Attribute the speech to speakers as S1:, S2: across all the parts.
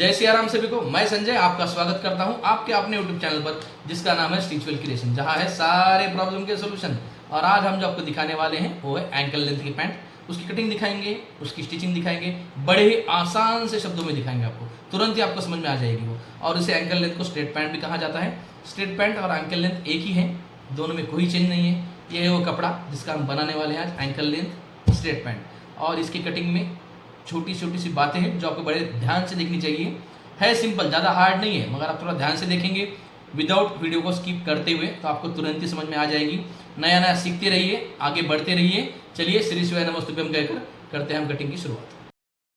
S1: जय सिया राम सभी को। मैं संजय आपका स्वागत करता हूं आपके अपने यूट्यूब चैनल पर जिसका नाम है स्टिचवेल क्रिएशन, जहां है सारे प्रॉब्लम के सोल्यूशन। और आज हम जो आपको दिखाने वाले हैं वो है एंकल लेंथ की पैंट। उसकी कटिंग दिखाएंगे, उसकी स्टिचिंग दिखाएंगे, बड़े ही आसान से शब्दों में दिखाएंगे आपको, तुरंत ही आपको समझ में आ जाएगी वो। और इसे एंकल लेंथ को स्ट्रेट पैंट भी कहा जाता है। स्ट्रेट पैंट और एंकल लेंथ एक ही है, दोनों में कोई चेंज नहीं है। ये है वो कपड़ा जिसका हम बनाने वाले हैं आज, एंकल लेंथ स्ट्रेट पैंट। और इसकी कटिंग में छोटी छोटी सी बातें हैं जो आपको बड़े ध्यान से देखनी चाहिए। है सिंपल, ज़्यादा हार्ड नहीं है, मगर आप थोड़ा ध्यान से देखेंगे विदाउट वीडियो को स्किप करते हुए तो आपको तुरंत ही समझ में आ जाएगी। नया नया सीखते रहिए, आगे बढ़ते रहिए। चलिए श्री शिवाय नमस्तुभ्यम कहकर करते हैं हम कटिंग की शुरुआत।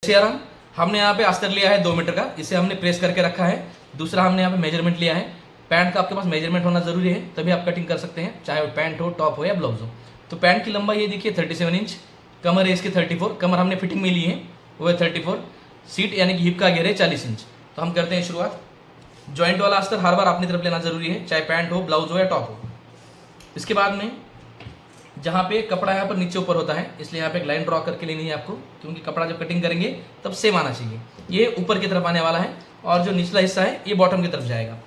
S1: जैसे यार हमने यहाँ पे अस्तर लिया है 2 मीटर का, इसे हमने प्रेस करके रखा है। दूसरा हमने यहाँ पे मेजरमेंट लिया है। पैंट का आपके पास मेजरमेंट होना जरूरी है, तभी आप कटिंग कर सकते हैं, चाहे वो पैंट हो, टॉप हो या ब्लाउज हो। तो पैंट की लंबाई ये देखिए 37 इंच, कमर है इसकी 34, कमर हमने फिटिंग में ली है वो है 34, सीट यानी कि हिप का घेर है 40 इंच। तो हम करते हैं शुरुआत। जॉइंट वाला अस्तर हर बार अपनी तरफ लेना जरूरी है, चाहे पैंट हो, ब्लाउज हो या टॉप हो। इसके बाद में जहाँ पे कपड़ा यहाँ पर नीचे ऊपर होता है, इसलिए यहाँ पे एक लाइन ड्रॉ करके लेनी है आपको, क्योंकि कपड़ा जब कटिंग करेंगे तब सेम आना चाहिए। ये ऊपर की तरफ आने वाला है और जो निचला हिस्सा है ये बॉटम की तरफ जाएगा।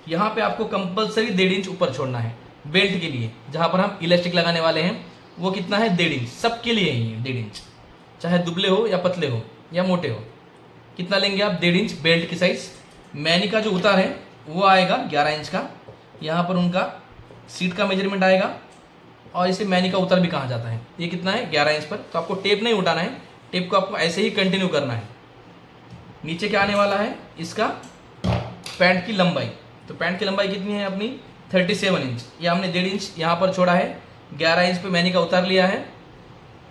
S1: यहाँ पे आपको कंपलसरी 1.5 इंच ऊपर छोड़ना है बेल्ट के लिए। जहाँ पर हम इलास्टिक लगाने वाले हैं वो कितना है, 1.5 इंच, सबके लिए ही है 1.5 इंच, चाहे दुबले हो या पतले हो या मोटे हो। कितना लेंगे आप, 1.5 इंच बेल्ट की साइज। मैनी का जो उतार है वो आएगा 11 इंच का। यहाँ पर उनका सीट का मेजरमेंट आएगा और इसे मैनी का उतार भी कहा जाता है। ये कितना है, 11 इंच पर। तो आपको टेप नहीं उठाना है, टेप को आपको ऐसे ही कंटिन्यू करना है। नीचे क्या आने वाला है, इसका पैंट की लंबाई। तो पैंट की लंबाई कितनी है अपनी, 37 इंच। ये हमने 1.5 इंच यहाँ पर छोड़ा है, 11 इंच पे मैनी का उतार लिया है।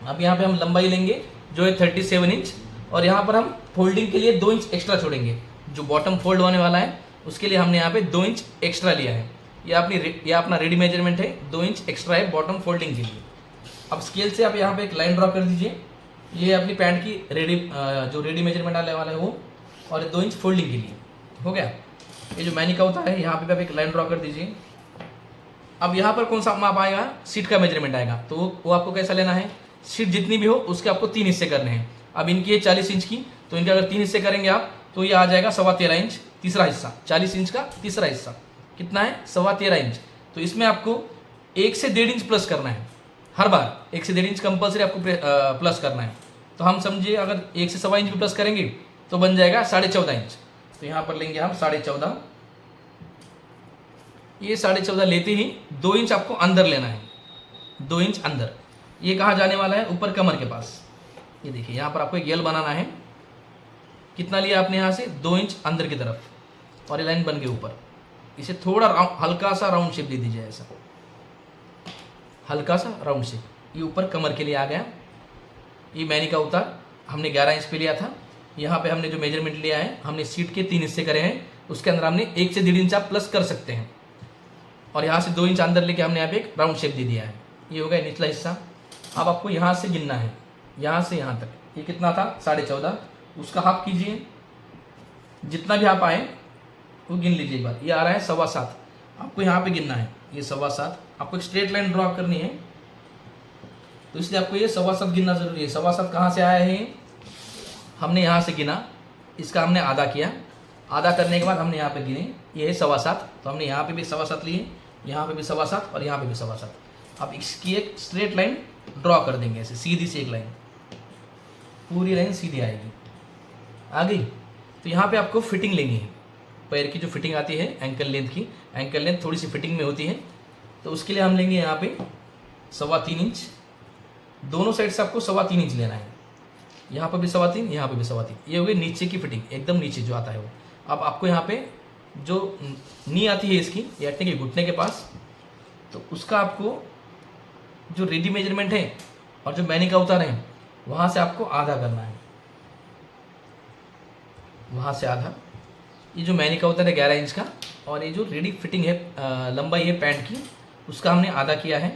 S1: अब यहाँ पे हम लंबाई लेंगे जो है 37 इंच, और यहाँ पर हम फोल्डिंग के लिए 2 इंच एक्स्ट्रा छोड़ेंगे। जो बॉटम फोल्ड होने वाला है उसके लिए हमने यहाँ पे 2 इंच एक्स्ट्रा लिया है। ये अपना रेडी मेजरमेंट है, 2 इंच एक्स्ट्रा है बॉटम फोल्डिंग के लिए। अब स्केल से आप यहाँ पे एक लाइन ड्रॉ कर दीजिए। ये अपनी पैंट की जो रेडी मेजरमेंट आने वाला है वो, और 2 इंच फोल्डिंग के लिए हो गया। ये जो मैनी का होता है यहाँ पे आप एक लाइन ड्रॉ कर दीजिए। अब यहाँ पर कौन सा माप आएगा, सीट का मेजरमेंट आएगा। तो वो आपको कैसा लेना है, सीट जितनी भी हो उसके आपको 3 हिस्से करने हैं। अब इनकी है 40 इंच की, तो इनके अगर 3 हिस्से करेंगे आप तो ये आ जाएगा 13.25 इंच तीसरा हिस्सा। 40 इंच का तीसरा हिस्सा कितना है, 13.25 इंच। तो इसमें आपको 1 से 1.5 इंच प्लस करना है। हर बार 1 से 1.5 इंच कंपल्सरी आपको प्लस करना है। तो हम समझिए अगर 1 से 1.25 इंच भी प्लस करेंगे तो बन जाएगा 14.5 इंच। तो यहाँ पर लेंगे हम 14.5। ये 14.5 लेते ही 2 इंच आपको अंदर लेना है, 2 इंच अंदर। ये कहाँ जाने वाला है, ऊपर कमर के पास। ये देखिए यहाँ पर आपको एक यल बनाना है। कितना लिया आपने यहाँ से, 2 इंच अंदर की तरफ, और ये लाइन बन गई ऊपर। इसे थोड़ा हल्का सा राउंड शेप दे दीजिए, ऐसा हल्का सा राउंड शेप। ये ऊपर कमर के लिए आ गया। ये मैनी का उतार हमने 11 इंच पे लिया था। यहाँ पे हमने जो मेजरमेंट लिया है, हमने सीट के 3 हिस्से करे हैं, उसके अंदर हमने 1 से 1.5 इंच आप प्लस कर सकते हैं। और यहाँ से 2 इंच अंदर लेके हमने यहाँ पे एक राउंड शेप दे दिया है। ये हो गया निचला हिस्सा। अब आपको यहाँ से गिनना है, यहाँ से यहाँ तक। ये कितना था, 14.5, उसका हाफ कीजिए। जितना भी आप आए वो गिन लीजिए एक बार। ये आ रहा है 7.25, आपको यहाँ पे गिनना है। ये 7.25, आपको एक स्ट्रेट लाइन ड्रॉ करनी है, तो इसलिए आपको ये 7.25 गिनना जरूरी है। 7.25 कहाँ से आया है, हमने यहाँ से गिना, इसका हमने आधा किया। आधा करने के बाद हमने यहाँ पे गिने, ये है 7.25। तो हमने यहाँ पे भी 7.25 लिए, यहाँ पे भी 7.25 और यहाँ पे भी 7.25। अब इसकी एक स्ट्रेट लाइन ड्रॉ कर देंगे, ऐसे सीधी सी एक लाइन, पूरी लाइन सीधी आएगी। आ गई। तो यहाँ पे आपको फिटिंग लेनी है, पैर की जो फिटिंग आती है एंकल लेंथ की। एंकल लेंथ थोड़ी सी फिटिंग में होती है, तो उसके लिए हम लेंगे यहाँ पे 3.25 इंच। दोनों साइड से आपको 3.25 इंच लेना है। यहाँ पर भी 3.25, यहाँ पे भी 3.25। ये हो गई नीचे की फिटिंग, एकदम नीचे जो आता है वो। अब आपको यहाँ पे जो नी आती है इसकी, ये अट्टे के घुटने के पास, तो उसका आपको जो रेडी मेजरमेंट है और जो मैनी का उतार है वहाँ से आपको आधा करना है, वहाँ से आधा। ये जो मैनी का उतार है 11 इंच का, और ये जो रेडी फिटिंग है लंबाई है पैंट की, उसका हमने आधा किया है।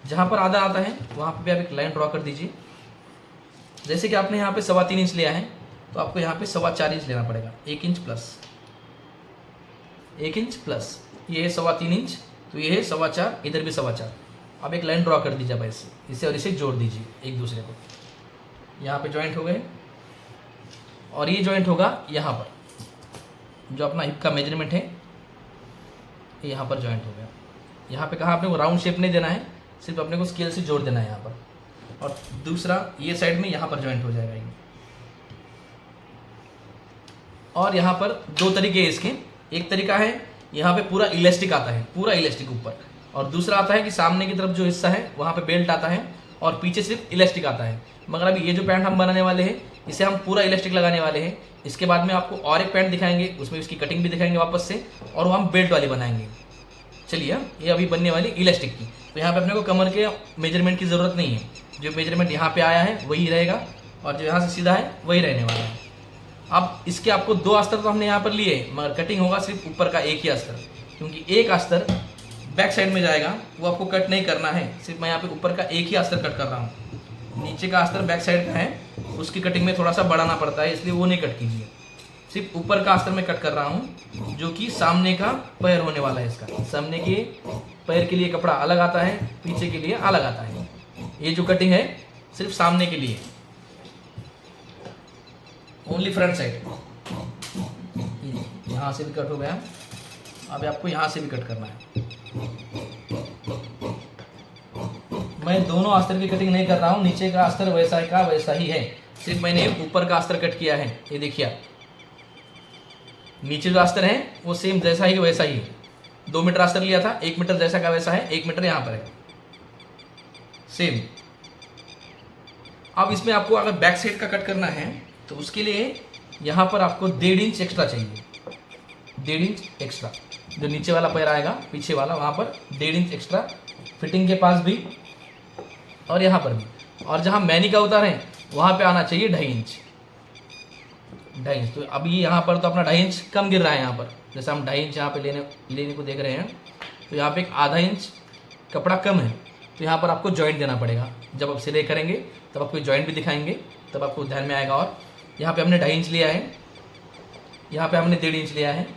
S1: जहाँ पर आधा आता है वहाँ पे भी आप एक लाइन ड्रॉ कर दीजिए। जैसे कि आपने यहाँ पे 3.25 इंच लिया है, तो आपको यहाँ पे 4.25 इंच लेना पड़ेगा। 1 इंच प्लस 1 इंच प्लस, ये है 3.25 इंच, तो ये है 4.25, इधर भी 4.25। अब एक लाइन ड्रॉ कर दीजिए आप ऐसे, इसे और इसे जोड़ दीजिए एक दूसरे को। यहाँ पे जॉइंट हो गए, और ये जॉइंट होगा यहाँ पर। जो अपना हिप का मेजरमेंट है ये यहाँ पर जॉइंट हो गया। यहाँ पे कहा अपने को राउंड शेप नहीं देना है, सिर्फ अपने को स्केल से जोड़ देना है यहाँ पर। और दूसरा ये साइड में यहाँ पर जॉइंट हो जाएगा ये। और यहाँ पर दो तरीके हैं इसके। एक तरीका है यहाँ पे पूरा इलास्टिक आता है, पूरा इलास्टिक ऊपर, और दूसरा आता है कि सामने की तरफ जो हिस्सा है वहाँ पे बेल्ट आता है और पीछे सिर्फ इलास्टिक आता है। मगर अभी ये जो पैंट हम बनाने वाले हैं इसे हम पूरा इलास्टिक लगाने वाले हैं। इसके बाद में आपको और एक पैंट दिखाएंगे, उसमें इसकी कटिंग भी दिखाएंगे वापस से, और वो हम बेल्ट वाली बनाएंगे। चलिए ये अभी बनने वाली इलास्टिक की। तो यहाँ पे अपने को कमर के मेजरमेंट की ज़रूरत नहीं है, जो मेजरमेंट यहाँ पे आया है वही रहेगा और जो यहाँ से सीधा है वही रहने वाला है। अब इसके आपको दो अस्तर तो हमने यहाँ पर लिए, मगर कटिंग होगा सिर्फ ऊपर का एक ही अस्तर, क्योंकि एक अस्तर बैक साइड में जाएगा, वो आपको कट नहीं करना है। सिर्फ मैं यहाँ पे ऊपर का एक ही अस्तर कट कर रहा हूँ। नीचे का अस्तर बैक साइड का है, उसकी कटिंग में थोड़ा सा बढ़ाना पड़ता है, इसलिए वो नहीं कट कीजिए। सिर्फ ऊपर का अस्तर मैं कट कर रहा हूँ, जो कि सामने का पैर होने वाला है। इसका सामने के पैर के लिए कपड़ा अलग आता है, पीछे के लिए अलग आता है। ये जो कटिंग है सिर्फ सामने के लिए, ओनली फ्रंट साइड। यहाँ से भी कट हो गया, अब आपको यहाँ से भी कट करना है। मैं दोनों अस्तर की कटिंग नहीं कर रहा हूँ, नीचे का अस्तर वैसा का वैसा ही है, सिर्फ मैंने ऊपर का अस्तर कट किया है। ये देखिए आप, नीचे जो अस्तर है वो सेम जैसा ही वैसा ही है। 2 मीटर अस्तर लिया था, 1 मीटर जैसा का वैसा है, 1 मीटर यहाँ पर है सेम। अब इसमें आपको अगर बैक साइड का कट करना है तो उसके लिए यहाँ पर आपको 1.5 इंच एक्स्ट्रा चाहिए। 1.5 इंच एक्स्ट्रा, जो नीचे वाला पैर आएगा पीछे वाला, वहाँ पर 1.5 इंच एक्स्ट्रा, फिटिंग के पास भी और यहाँ पर भी। और जहाँ मैनी का उतार है वहाँ पे आना चाहिए 2.5 इंच। 2.5 इंच। तो अभी यहाँ पर तो अपना 2.5 इंच कम गिर रहा है। यहाँ पर जैसे हम 2.5 इंच यहाँ पे लेने को देख रहे हैं, तो यहाँ पे एक आधा इंच कपड़ा कम है, तो यहाँ पर आपको जॉइंट देना पड़ेगा। जब आप सिलाई करेंगे तब आपको जॉइंट भी दिखाएंगे, तब आपको ध्यान में आएगा। और यहाँ पे हमने 2.5 इंच लिया है, यहाँ पे हमने 1.5 इंच लिया है,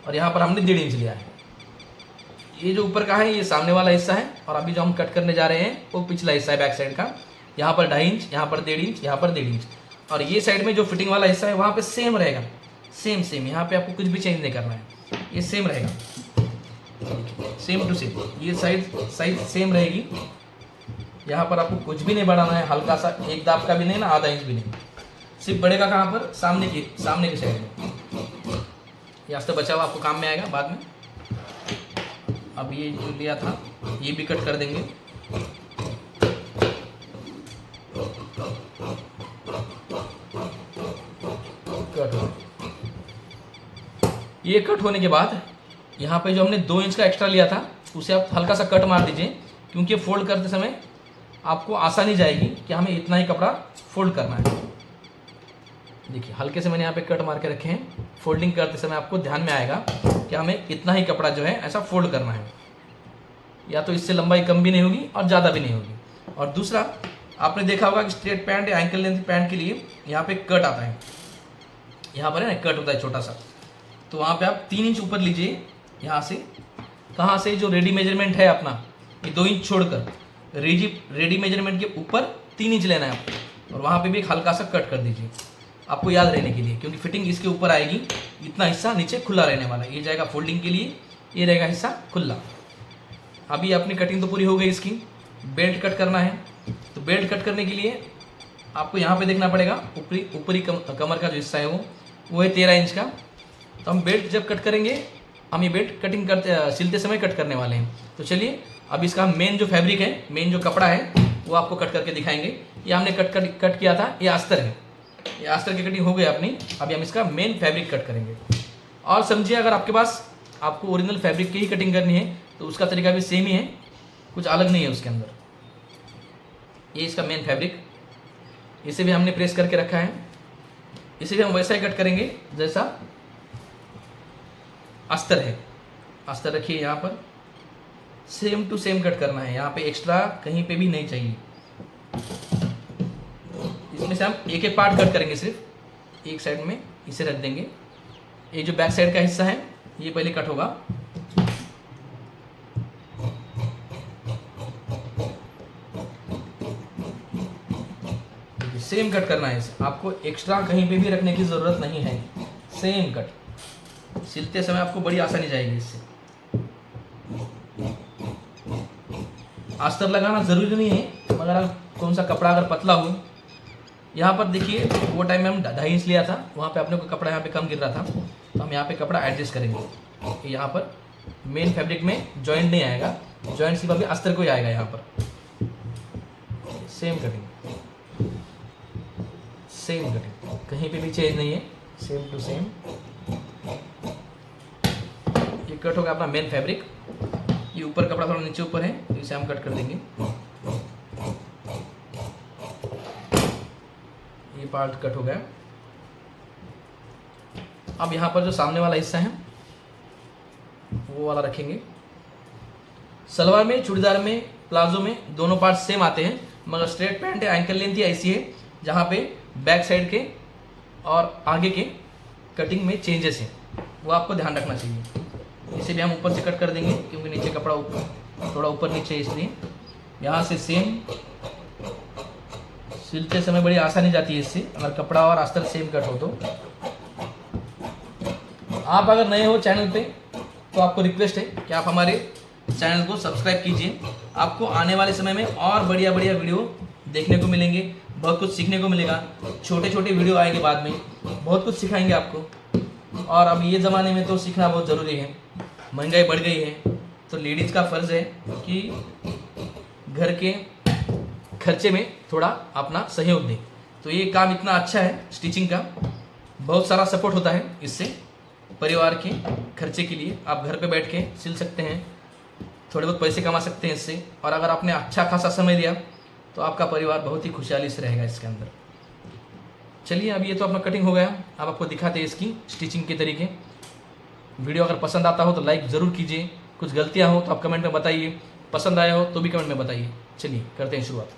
S1: और यहाँ पर हमने 1.5 इंच लिया है। ये जो ऊपर का है ये सामने वाला हिस्सा है, और अभी जो हम कट करने जा रहे हैं वो पिछला हिस्सा है बैक साइड का। यहाँ पर 2.5 इंच, यहाँ पर 1.5 इंच, यहाँ पर 1.5 इंच। और ये साइड में जो फिटिंग वाला हिस्सा है वहाँ पे सेम रहेगा, सेम। यहाँ पे आपको कुछ भी चेंज नहीं करना है, ये सेम रहेगा, सेम टू सेम। ये साइज सेम रहेगी। यहाँ पर आपको कुछ भी नहीं बढ़ाना है, हल्का सा एक दाब का भी नहीं ना, आधा इंच भी नहीं। सिर्फ बढ़ेगा कहाँ पर, सामने की साइड में। ये अस्तर बचा हुआ आपको काम में आएगा बाद में। अब ये जो लिया था ये भी कट कर देंगे। ये कट होने के बाद यहाँ पे जो हमने 2 इंच का एक्स्ट्रा लिया था उसे आप हल्का सा कट मार दीजिए, क्योंकि फोल्ड करते समय आपको आसानी जाएगी कि हमें इतना ही कपड़ा फोल्ड करना है। देखिए हल्के से मैंने यहाँ पे कट मार के रखे हैं। फोल्डिंग करते समय आपको ध्यान में आएगा कि हमें इतना ही कपड़ा जो है ऐसा फोल्ड करना है, या तो इससे लंबाई कम भी नहीं होगी और ज़्यादा भी नहीं होगी। और दूसरा, आपने देखा होगा कि स्ट्रेट पैंट या एंकल लेंथ पैंट के लिए यहाँ पे कट आता है, यहाँ पर है ना कट होता है छोटा सा, तो वहाँ पे आप 3 इंच ऊपर लीजिए। यहाँ से कहाँ से, जो रेडी मेजरमेंट है अपना, ये 2 इंच छोड़कर रेडी मेजरमेंट के ऊपर 3 इंच लेना है आपको, और वहाँ पे भी एक हल्का सा कट कर दीजिए, आपको याद रहने के लिए, क्योंकि फिटिंग इसके ऊपर आएगी। इतना हिस्सा नीचे खुला रहने वाला है, ये जाएगा फोल्डिंग के लिए, ये रहेगा हिस्सा खुला। अभी अपनी कटिंग तो पूरी हो गई। इसकी बेल्ट कट करना है, तो बेल्ट कट करने के लिए आपको यहाँ पे देखना पड़ेगा, ऊपरी कमर का जो हिस्सा है वो है 13 इंच का। तो हम बेल्ट जब कट करेंगे, हम ये बेल्ट कटिंग सिलते समय कट करने वाले हैं। तो चलिए अब इसका मेन जो फैब्रिक है, मेन जो कपड़ा है, वो आपको कट करके दिखाएंगे। ये हमने कट किया था, ये अस्तर है, ये अस्तर की कटिंग हो गई अपनी। अभी हम इसका मेन फैब्रिक कट करेंगे। और समझिए, अगर आपके पास आपको ओरिजिनल फैब्रिक की ही कटिंग करनी है तो उसका तरीका भी सेम ही है, कुछ अलग नहीं है उसके अंदर। ये इसका मेन फैब्रिक, इसे भी हमने प्रेस करके रखा है। इसे भी हम वैसा ही कट करेंगे जैसा अस्तर है। अस्तर रखिए यहाँ पर, सेम टू सेम कट करना है, यहाँ पे एक्स्ट्रा कहीं पे भी नहीं चाहिए। इसमें से हम एक एक पार्ट कट करेंगे, सिर्फ एक साइड में इसे रख देंगे। ये जो बैक साइड का हिस्सा है ये पहले कट होगा। सेम कट करना है इसे, आपको एक्स्ट्रा कहीं पे भी रखने की ज़रूरत नहीं है, सेम कट। सिलते समय आपको बड़ी आसानी जाएगी इससे। अस्तर लगाना ज़रूरी नहीं है, मगर कौन सा कपड़ा अगर पतला हो। यहाँ पर देखिए वो टाइम में हम 2.5 इंच लिया था, वहाँ पे अपने को कपड़ा यहाँ पे कम गिर रहा था, तो हम यहाँ पे कपड़ा एडजस्ट करेंगे। यहाँ पर मेन फैब्रिक में जॉइंट नहीं आएगा, जॉइंट सिर्फ अभी अस्तर को ही आएगा। यहाँ पर सेम कटिंग, सेम कटिंग, कहीं पे भी चेंज नहीं है, सेम टू सेम। ये कट होगा अपना मेन फैब्रिक। ये ऊपर कपड़ा थोड़ा नीचे ऊपर है, तो इसे हम कट कर देंगे। ये पार्ट कट हो गया। अब यहाँ पर जो सामने वाला हिस्सा है वो वाला रखेंगे। सलवार में, चूड़ीदार में, प्लाजो में दोनों पार्ट सेम आते हैं, मगर स्ट्रेट पैंट है, एंकल लेंथ ही ऐसी है जहाँ पे बैक साइड के और आगे के कटिंग में चेंजेस हैं, वो आपको ध्यान रखना चाहिए। इसे भी हम ऊपर से कट कर देंगे क्योंकि नीचे कपड़ा थोड़ा ऊपर नीचे, इसलिए यहाँ से सेम। सिलते समय बड़ी आसानी जाती है इससे, अगर कपड़ा और अस्तर सेम कट हो तो। आप अगर नए हो चैनल पे तो आपको रिक्वेस्ट है कि आप हमारे चैनल को सब्सक्राइब कीजिए। आपको आने वाले समय में और बढ़िया बढ़िया वीडियो देखने को मिलेंगे, बहुत कुछ सीखने को मिलेगा। छोटे छोटे वीडियो आएंगे बाद में, बहुत कुछ सिखाएंगे आपको। और अब ये ज़माने में तो सीखना बहुत ज़रूरी है, महंगाई बढ़ गई है, तो लेडीज़ का फ़र्ज़ है कि घर के खर्चे में थोड़ा अपना सहयोग दें। तो ये काम इतना अच्छा है स्टिचिंग का, बहुत सारा सपोर्ट होता है इससे। परिवार के खर्चे के लिए आप घर पे बैठ के सिल सकते हैं, थोड़े बहुत पैसे कमा सकते हैं इससे। और अगर आपने अच्छा खासा समय दिया तो आपका परिवार बहुत ही खुशहाली से रहेगा इसके अंदर। चलिए, अब ये तो अपना कटिंग हो गया, अब आपको दिखाते हैं इसकी स्टिचिंग के तरीके। वीडियो अगर पसंद आता हो तो लाइक ज़रूर कीजिए, कुछ गलतियाँ हो तो आप कमेंट में बताइए, पसंद आया हो तो भी कमेंट में बताइए। चलिए करते हैं शुरुआत।